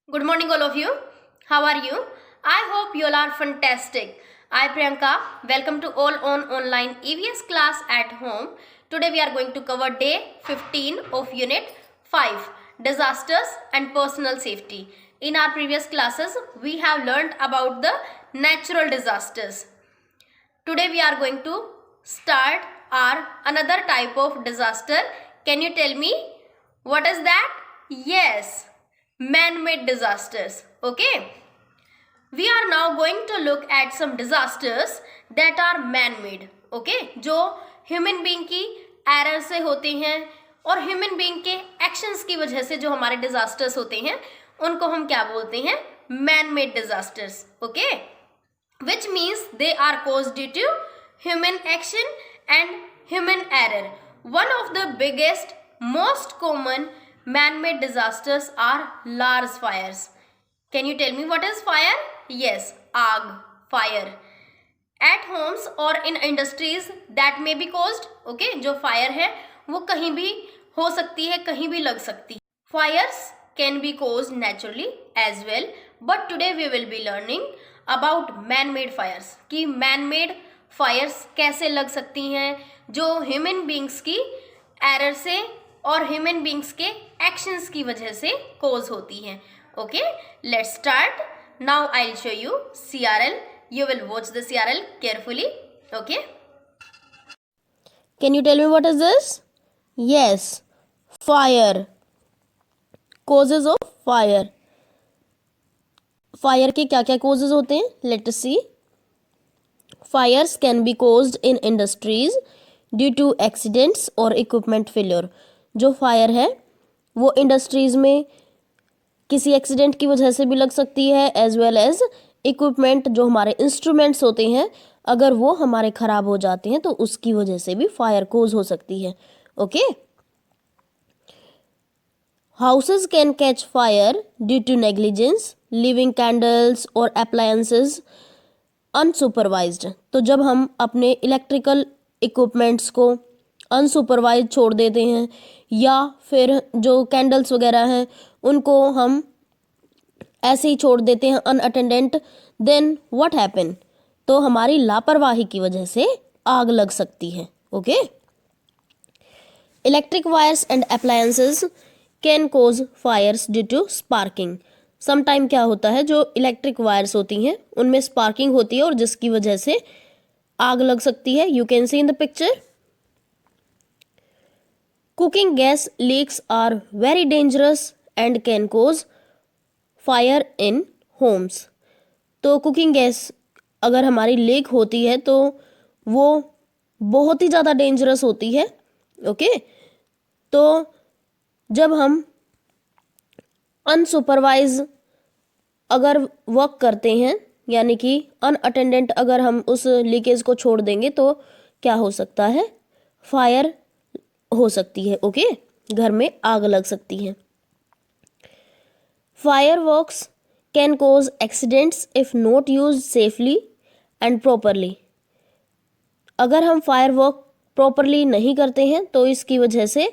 Good morning, all of you. How are you? I hope you all are fantastic. I, Priyanka, welcome to all on online EVS class at home. Today we are going to cover day 15 of unit 5, disasters and personal safety. In our previous classes, we have learned about the natural disasters. Today we are going to start our another type of disaster. Can you tell me what is that? Yes, man-made disasters. Okay, we are now going to look at some disasters that are man-made. Okay, जो human being की error से होते हैं और human being के actions की वजह से जो हमारे डिजास्टर्स होते हैं उनको हम क्या बोलते हैं? Man-made disasters. Okay, which means they are caused due to human action and human error. One of the biggest, most common man-made disasters are large fires. Can you tell me what is fire? Yes, आग, fire. At homes or in industries that may be caused. Okay, जो fire है वो कहीं भी हो सकती है, कहीं भी लग सकती है. Fires can be caused naturally as well, but today we will be learning about man-made fires कि man-made fires कैसे लग सकती हैं जो human beings की error से और human beings के actions की वजह से cause होती हैं. Okay, let's start. Now I'll show you CRL. You will watch the CRL carefully. Okay. Can you tell me what is this? Yes, fire. Causes of fire. Fire के क्या क्या causes होते हैं? Let us see. Fires can be caused in industries due to accidents or equipment failure. जो fire है वो industries में किसी एक्सीडेंट की वजह से भी लग सकती है, एज वेल एज इक्विपमेंट जो हमारे इंस्ट्रूमेंट्स होते हैं अगर वो हमारे ख़राब हो जाते हैं तो उसकी वजह से भी फायर कोज हो सकती है. Okay, houses can catch fire due to negligence, leaving candles और अप्लायंसेस अनसुपरवाइज्ड. तो जब हम अपने इलेक्ट्रिकल इक्विपमेंट्स को अनसुपरवाइज छोड़ देते हैं या फिर जो कैंडल्स वगैरह हैं उनको हम ऐसे ही छोड़ देते हैं अनअटेंडेंट, देन व्हाट हैपन? तो हमारी लापरवाही की वजह से आग लग सकती है. Okay, electric wires and appliances can cause fires due to sparking. Sometime क्या होता है, जो इलेक्ट्रिक वायर्स होती हैं उनमें स्पार्किंग होती है और जिसकी वजह से आग लग सकती है. You can see in the picture. Cooking gas leaks are very dangerous and can cause fire in homes. तो कुकिंग गैस अगर हमारी लीक होती है तो वो बहुत ही ज़्यादा डेंजरस होती है. ओके, तो जब हम अनसुपरवाइज अगर वर्क करते हैं यानी कि अनअटेंडेंट अगर हम उस लीकेज को छोड़ देंगे तो क्या हो सकता है? फायर हो सकती है. ओके, घर में आग लग सकती है. Fireworks can cause accidents if not use safely and properly. अगर हम फायरवर्क प्रॉपरली नहीं करते हैं तो इसकी वजह से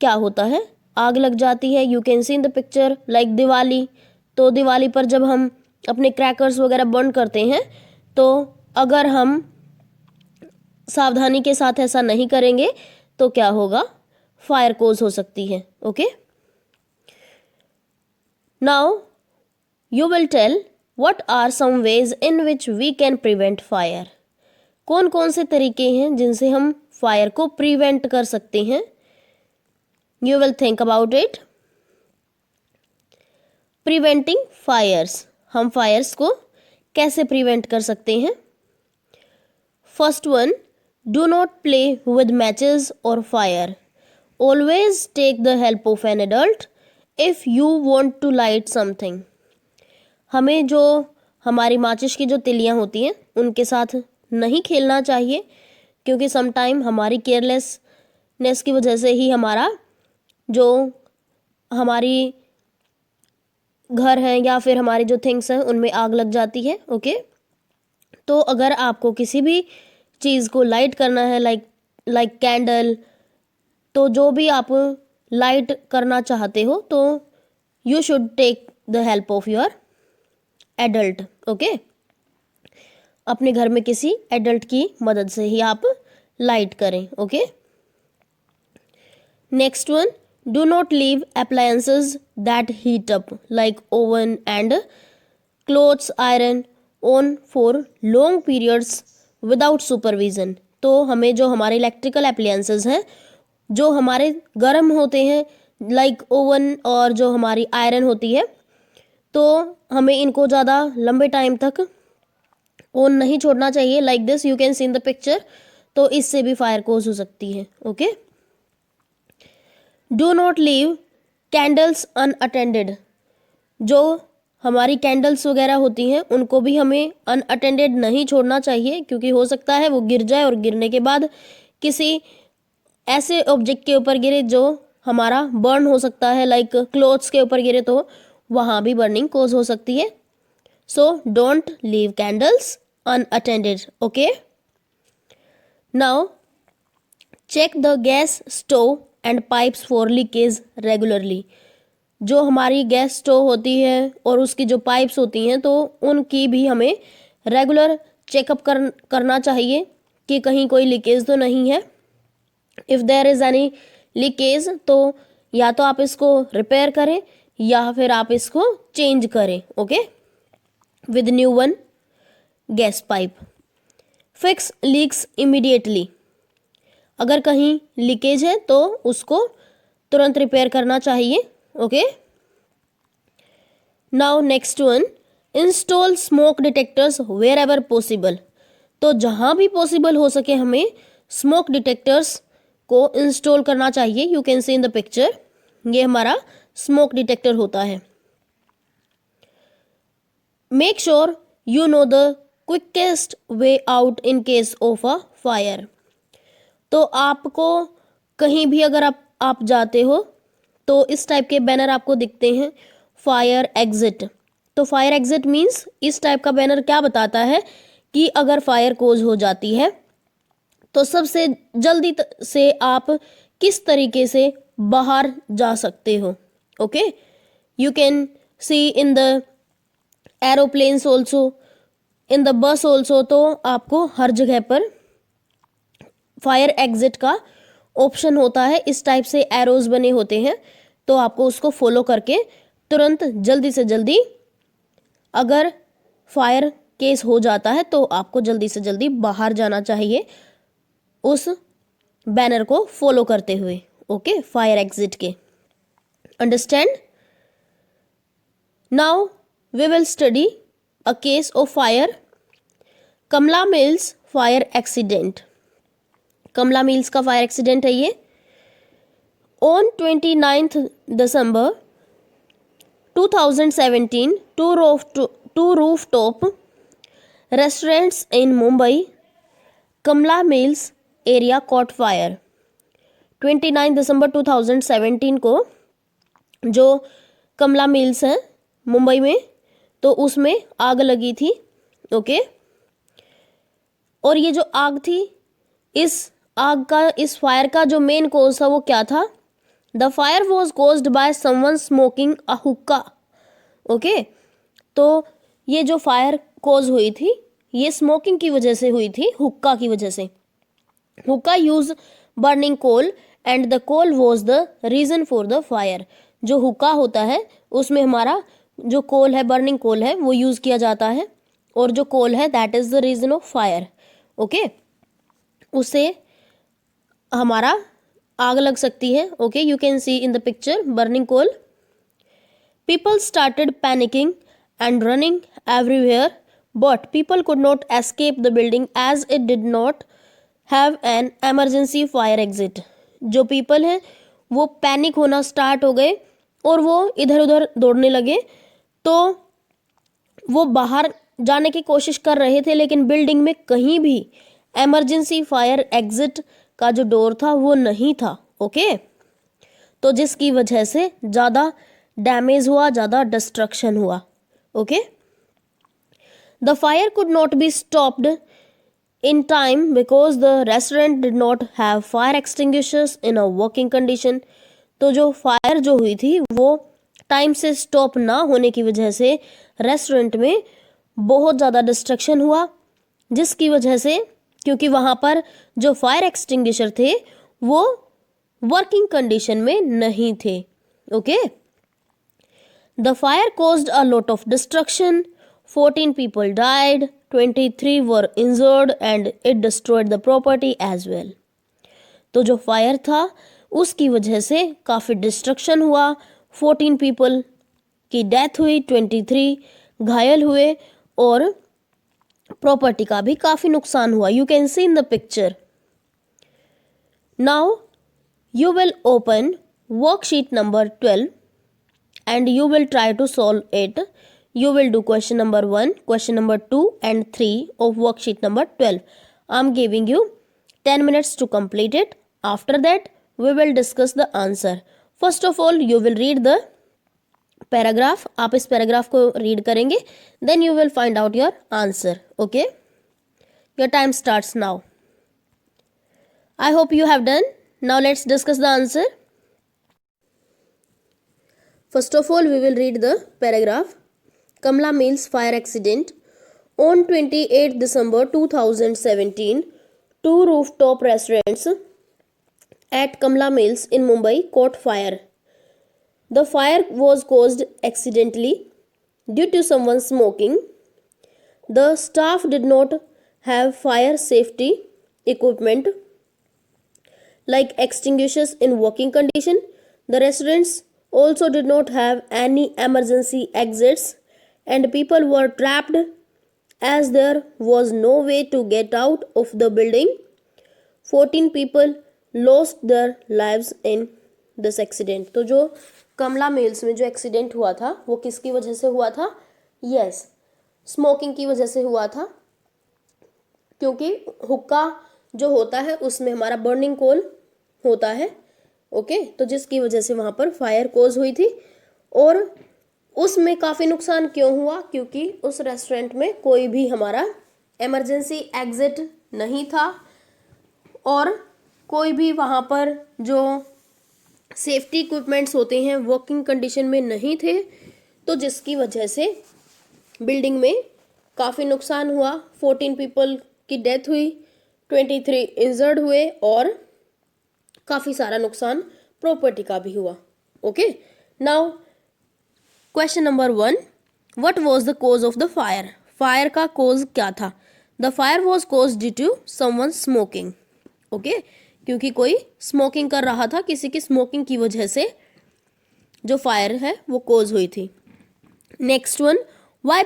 क्या होता है? आग लग जाती है. You can see in the picture like Diwali. तो दिवाली पर जब हम अपने क्रैकर्स वगैरह बर्न करते हैं तो अगर हम सावधानी के साथ ऐसा नहीं करेंगे तो क्या होगा? फायर कोज हो सकती है. Okay, now you will tell what are some ways in which we can prevent fire. कौन कौन से तरीके हैं जिनसे हम फायर को प्रिवेंट कर सकते हैं? You will think about it. Preventing fires. हम फायर्स को कैसे प्रिवेंट कर सकते हैं? First one, do not play with matches or fire. Always take the help of an adult if you want to light something. हमें जो हमारी माचिस की जो तिलियां होती हैं उनके साथ नहीं खेलना चाहिए क्योंकि समटाइम हमारी केयरलेसनेस की वजह से ही हमारा जो हमारी घर है या फिर हमारी जो थिंग्स हैं उनमें आग लग जाती है. ओके, तो अगर आपको किसी भी चीज़ को लाइट करना है लाइक कैंडल, तो जो भी आप लाइट करना चाहते हो तो you should take the help of your adult. Okay, अपने घर में किसी एडल्ट की मदद से ही आप लाइट करें. Okay, next one, do not leave appliances that heat up like oven and clothes iron on for long periods without supervision. तो हमें जो हमारे इलेक्ट्रिकल अप्लायंसेस हैं जो हमारे गर्म होते हैं लाइक ओवन और जो हमारी आयरन होती है, तो हमें इनको ज़्यादा लंबे टाइम तक ऑन नहीं छोड़ना चाहिए. Like this you can see in the picture. तो इससे भी फायर कोज हो सकती है. Okay, do not leave candles unattended. जो हमारी कैंडल्स वगैरह होती हैं उनको भी हमें अनअटेंडेड नहीं छोड़ना चाहिए, क्योंकि हो सकता है वो गिर जाए और गिरने के बाद किसी ऐसे ऑब्जेक्ट के ऊपर गिरे जो हमारा बर्न हो सकता है. लाइक क्लोथ्स के ऊपर गिरे तो वहाँ भी बर्निंग कोज हो सकती है. So don't leave candles unattended. Okay. Now check the gas stove and pipes for leakage regularly. जो हमारी गैस स्टोव होती है और उसकी जो पाइप्स होती हैं तो उनकी भी हमें रेगुलर चेकअप करना चाहिए कि कहीं कोई लीकेज तो नहीं है. If there is any leakage तो या तो आप इसको रिपेयर करें या फिर आप इसको चेंज करें. Okay, with new one gas pipe. Fix leaks immediately. अगर कहीं लीकेज है तो उसको तुरंत रिपेयर करना चाहिए. Okay, now next one, install smoke detectors where ever possible. तो जहाँ भी पॉसिबल हो सके हमें स्मोक डिटेक्टर्स को इंस्टॉल करना चाहिए. You can see in the picture, ये हमारा स्मोक डिटेक्टर होता है. Make sure you know the quickest way out in case of a fire. तो आपको कहीं भी अगर आप जाते हो तो इस टाइप के बैनर आपको दिखते हैं, फायर एग्जिट. तो फायर एग्जिट मीन्स इस टाइप का बैनर क्या बताता है कि अगर फायर कोज हो जाती है तो सबसे जल्दी से आप किस तरीके से बाहर जा सकते हो. Okay, you can see in the aeroplanes also, in the bus also. तो आपको हर जगह पर फायर एग्जिट का ऑप्शन होता है. इस टाइप से एरोज बने होते हैं तो आपको उसको फॉलो करके तुरंत जल्दी से जल्दी अगर फायर केस हो जाता है तो आपको जल्दी से जल्दी बाहर जाना चाहिए उस बैनर को फॉलो करते हुए. ओके, फायर एग्जिट के. Understand? Now we will study a case of fire, Kamla Mills fire accident. Kamala mills का फायर एक्सीडेंट है ये. On 29th December 2017, two rooftop restaurants in Mumbai, Kamla Mills area caught fire. 29 दिसंबर 2017 को जो कमला mills है मुंबई में तो उसमें आग लगी थी. ओके, और ये जो आग थी, इस फायर का जो मेन कोज था वो क्या था? The fire was caused by someone smoking a हुक्का. ओके, तो ये जो फायर कोज हुई थी ये स्मोकिंग की वजह से हुई थी, हुक्का की वजह से. Hookah use burning coal and the coal was the reason for the fire. जो हुक्का होता है उसमें हमारा जो कोल है, बर्निंग कोल है, वो यूज़ किया जाता है और जो कोल है that is the reason of fire. Okay, उससे हमारा आग लग सकती है. Okay, you can see in the picture burning coal. People started panicking and running everywhere but people could not escape the building as it did not have an emergency fire exit. जो people हैं वो panic होना start हो गए और वो इधर उधर दौड़ने लगे. तो वो बाहर जाने की कोशिश कर रहे थे लेकिन बिल्डिंग में कहीं भी एमरजेंसी फायर एग्जिट का जो डोर था वो नहीं था. ओके, तो जिसकी वजह से ज़्यादा डैमेज हुआ, ज़्यादा डिस्ट्रक्शन हुआ. Okay, the fire could not be stopped in time because the restaurant did not have fire extinguishers in a working condition. तो जो फायर जो हुई थी वो टाइम से स्टॉप ना होने की वजह से रेस्टोरेंट में बहुत ज़्यादा डिस्ट्रक्शन हुआ, जिसकी वजह से क्योंकि वहाँ पर जो फायर एक्सटिंग्विशर थे वो वर्किंग कंडीशन में नहीं थे। Okay, the fire caused a lot of destruction, 14 people died, 23 were injured and it destroyed the property as well। तो जो फायर था उसकी वजह से काफ़ी डिस्ट्रक्शन हुआ, 14 पीपल की डेथ हुई, 23 घायल हुए और प्रॉपर्टी का भी काफ़ी नुकसान हुआ। You can see in the picture. Now you will open worksheet number 12 and you will try to solve it. You will do question number 1, question number 2 and 3 of worksheet number 12. I am giving you 10 minutes to complete it. After that, we will discuss the answer. First of all, you will read the paragraph. आप इस paragraph को read करेंगे, then you will find out your answer. Okay? Your time starts now. I hope you have done. Now let's discuss the answer. First of all, we will read the paragraph. Kamla Mills fire accident. On 28 December 2017, two rooftop restaurants at Kamla Mills in Mumbai caught fire. The fire was caused accidentally due to someone smoking. The staff did not have fire safety equipment like extinguishers in working condition. The restaurants also did not have any emergency exits and people were trapped as there was no way to get out of the building. 14 people lost their lives in this accident. तो जो कमला mills में जो accident हुआ था वो किसकी वजह से हुआ था? यस, स्मोकिंग की वजह से हुआ था, क्योंकि हुक्का जो होता है उसमें हमारा बर्निंग कोल होता है। ओके, तो जिसकी वजह से वहाँ पर फायर कोज हुई थी। और उसमें काफ़ी नुकसान क्यों हुआ? क्योंकि उस रेस्टोरेंट में कोई भी हमारा इमरजेंसी एग्जिट नहीं था और कोई भी वहाँ पर जो सेफ्टी इक्विपमेंट्स होते हैं वर्किंग कंडीशन में नहीं थे, तो जिसकी वजह से बिल्डिंग में काफ़ी नुकसान हुआ। 14 पीपल की डेथ हुई, 23 इंजर्ड हुए और काफ़ी सारा नुकसान प्रॉपर्टी का भी हुआ। Okay, now question number 1, what was the cause of the fire? Fire का कॉज क्या था? The fire was cause due to someone smoking. Okay, क्योंकि कोई स्मोकिंग कर रहा था, किसी की स्मोकिंग की वजह से जो फायर है वो कॉज हुई थी। Next one, why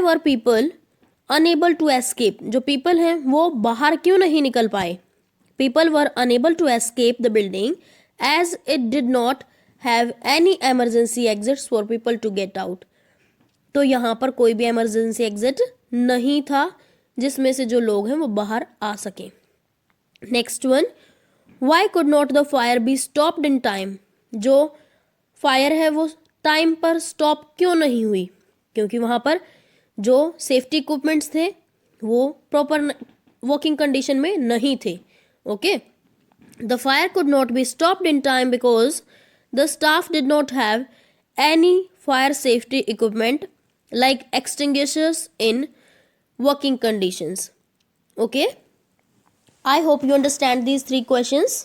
were people unable to escape? जो पीपल हैं वो बाहर क्यों नहीं निकल पाए? People were unable to escape the building as it did not have any emergency exits for people to get out. तो यहाँ पर कोई भी emergency exit नहीं था जिसमें से जो लोग हैं वो बाहर आ सकें। Next one, why could not the fire be stopped in time? जो फायर है वो टाइम पर स्टॉप क्यों नहीं हुई? क्योंकि वहाँ पर जो सेफ्टी इक्विपमेंट्स थे वो प्रॉपर वर्किंग कंडीशन में नहीं थे। Okay, the fire could not be stopped in time because the staff did not have any fire safety equipment like extinguishers in working conditions. Okay, I hope you understand these 3 questions.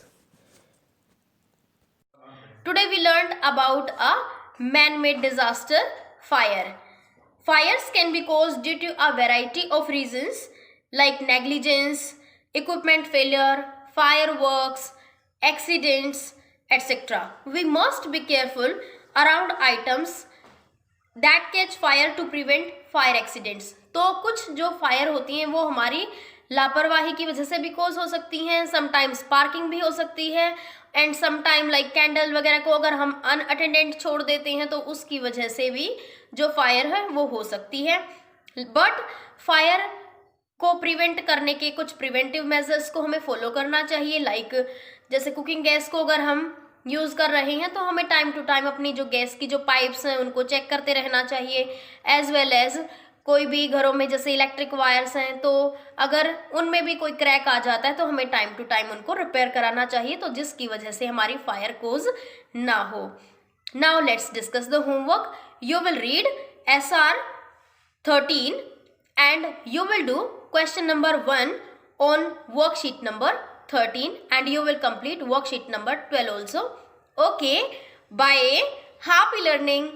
Today we learned about a man-made disaster, fire. Fires can be caused due to a variety of reasons like negligence, equipment failure, fireworks, accidents, etc. We must be careful around items that catch fire to prevent fire accidents. तो कुछ जो fire होती हैं वो हमारी लापरवाही की वजह से भी कॉज हो सकती हैं, समटाइम्स स्पार्किंग भी हो सकती है एंड समटाइम लाइक कैंडल वगैरह को अगर हम अनअटेंडेंट छोड़ देते हैं तो उसकी वजह से भी जो फायर है वो हो सकती है। बट फायर को प्रिवेंट करने के कुछ प्रिवेंटिव मेजर्स को हमें फॉलो करना चाहिए। लाइक जैसे कुकिंग गैस को अगर हम यूज़ कर रहे हैं तो हमें टाइम टू टाइम अपनी जो गैस की जो पाइप्स हैं उनको चेक करते रहना चाहिए, एज वेल एज कोई भी घरों में जैसे इलेक्ट्रिक वायर्स हैं, तो अगर उनमें भी कोई क्रैक आ जाता है तो हमें टाइम टू टाइम उनको रिपेयर कराना चाहिए, तो जिसकी वजह से हमारी फायर कोज ना हो। Now let's discuss the homework. You will read SR 13 and you will do question number 1 on worksheet number 13 and you will complete worksheet number 12 also. Okay, bye. Happy learning.